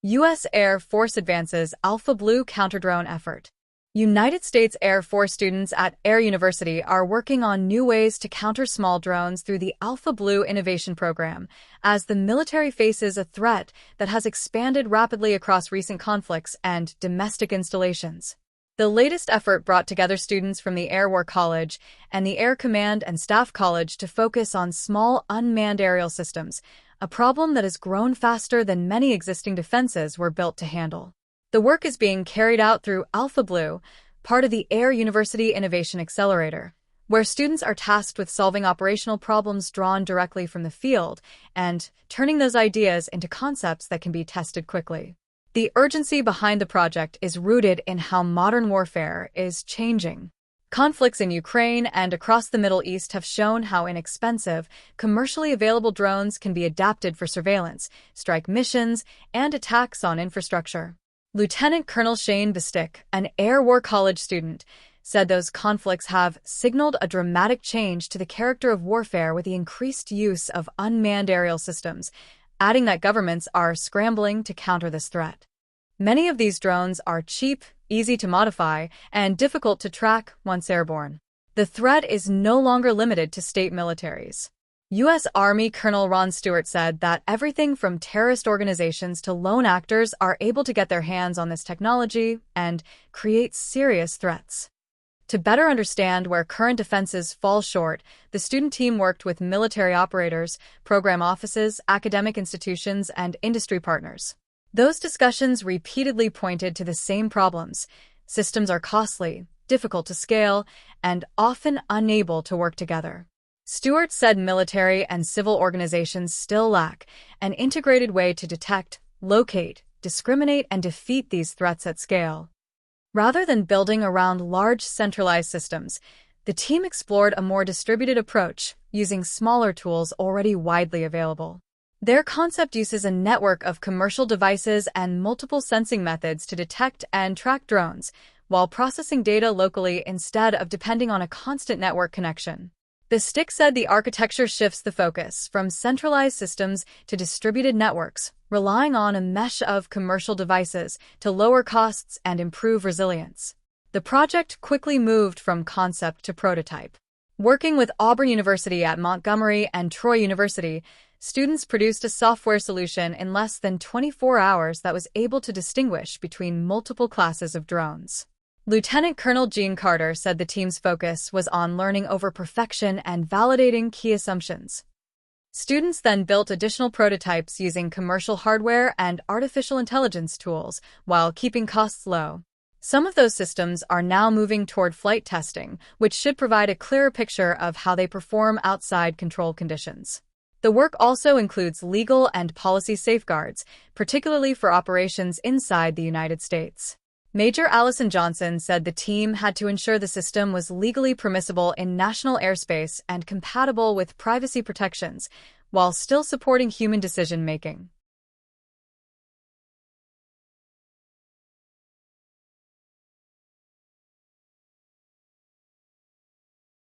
U.S. Air Force advances Alpha Blue counter-drone effort. United States Air Force students at Air University are working on new ways to counter small drones through the Alpha Blue Innovation Program, as the military faces a threat that has expanded rapidly across recent conflicts and domestic installations. The latest effort brought together students from the Air War College and the Air Command and Staff College to focus on small unmanned aerial systems, a problem that has grown faster than many existing defenses were built to handle. The work is being carried out through Alpha Blue, part of the Air University Innovation Accelerator, where students are tasked with solving operational problems drawn directly from the field and turning those ideas into concepts that can be tested quickly. The urgency behind the project is rooted in how modern warfare is changing. Conflicts in Ukraine and across the Middle East have shown how inexpensive, commercially available drones can be adapted for surveillance, strike missions, and attacks on infrastructure. Lieutenant Colonel Shane Bistick, an Air War College student, said those conflicts have signaled a dramatic change to the character of warfare with the increased use of unmanned aerial systems, adding that governments are scrambling to counter this threat. Many of these drones are cheap, easy to modify, and difficult to track once airborne. The threat is no longer limited to state militaries. U.S. Army Colonel Ron Stewart said that everything from terrorist organizations to lone actors are able to get their hands on this technology and create serious threats. To better understand where current defenses fall short, the student team worked with military operators, program offices, academic institutions, and industry partners. Those discussions repeatedly pointed to the same problems. Systems are costly, difficult to scale, and often unable to work together. Stewart said military and civil organizations still lack an integrated way to detect, locate, discriminate, and defeat these threats at scale. Rather than building around large centralized systems, the team explored a more distributed approach, using smaller tools already widely available. Their concept uses a network of commercial devices and multiple sensing methods to detect and track drones, while processing data locally instead of depending on a constant network connection. Bistick said the architecture shifts the focus from centralized systems to distributed networks, relying on a mesh of commercial devices to lower costs and improve resilience. The project quickly moved from concept to prototype. Working with Auburn University at Montgomery and Troy University, students produced a software solution in less than 24 hours that was able to distinguish between multiple classes of drones. Lieutenant Colonel Gene Carter said the team's focus was on learning over perfection and validating key assumptions. Students then built additional prototypes using commercial hardware and artificial intelligence tools while keeping costs low. Some of those systems are now moving toward flight testing, which should provide a clearer picture of how they perform outside control conditions. The work also includes legal and policy safeguards, particularly for operations inside the United States. Major Allison Johnson said the team had to ensure the system was legally permissible in national airspace and compatible with privacy protections, while still supporting human decision-making.